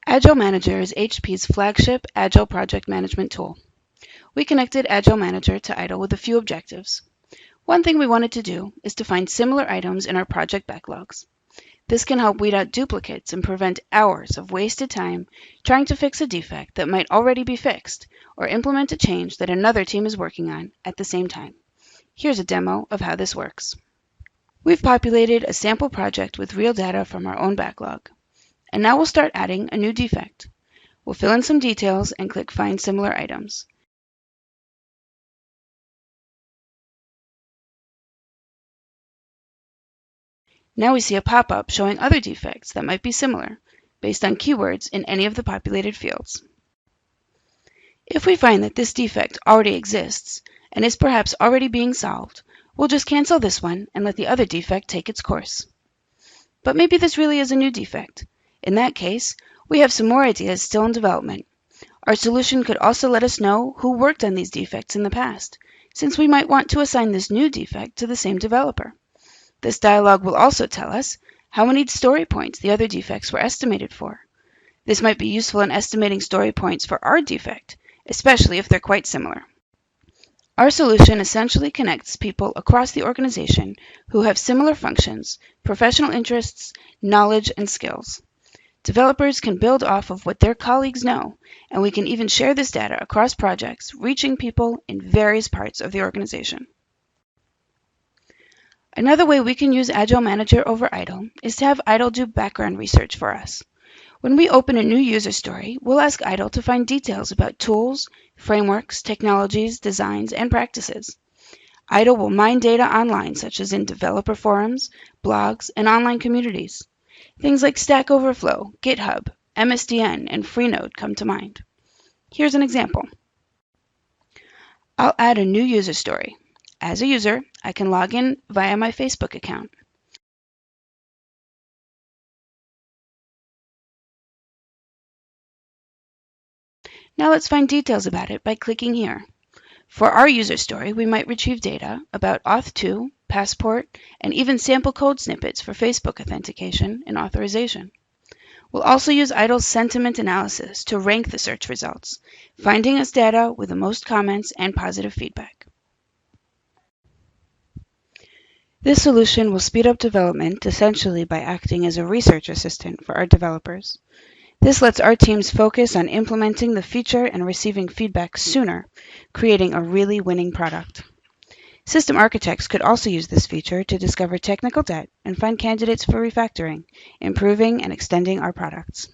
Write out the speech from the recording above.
Agile Manager is HP's flagship Agile project management tool. We connected Agile Manager to IDLE with a few objectives. One thing we wanted to do is to find similar items in our project backlogs. This can help weed out duplicates and prevent hours of wasted time trying to fix a defect that might already be fixed or implement a change that another team is working on at the same time. Here's a demo of how this works. We've populated a sample project with real data from our own backlog. And now we'll start adding a new defect. We'll fill in some details and click Find Similar Items. Now we see a pop-up showing other defects that might be similar, based on keywords in any of the populated fields. If we find that this defect already exists and is perhaps already being solved, we'll just cancel this one and let the other defect take its course. But maybe this really is a new defect. In that case, we have some more ideas still in development. Our solution could also let us know who worked on these defects in the past, since we might want to assign this new defect to the same developer. This dialog will also tell us how many story points the other defects were estimated for. This might be useful in estimating story points for our defect, especially if they're quite similar. Our solution essentially connects people across the organization who have similar functions, professional interests, knowledge, and skills. Developers can build off of what their colleagues know, and we can even share this data across projects, reaching people in various parts of the organization. Another way we can use Agile Manager over IDLE is to have IDLE do background research for us. When we open a new user story, we'll ask IDLE to find details about tools, frameworks, technologies, designs, and practices. IDLE will mine data online, such as in developer forums, blogs, and online communities. Things like Stack Overflow, GitHub, MSDN, and Freenode come to mind. Here's an example. I'll add a new user story. As a user, I can log in via my Facebook account. Now let's find details about it by clicking here. For our user story, we might retrieve data about Auth2, Passport, and even sample code snippets for Facebook authentication and authorization. We'll also use IDLE's sentiment analysis to rank the search results, finding us data with the most comments and positive feedback. This solution will speed up development essentially by acting as a research assistant for our developers. This lets our teams focus on implementing the feature and receiving feedback sooner, creating a really winning product. System architects could also use this feature to discover technical debt and find candidates for refactoring, improving and extending our products.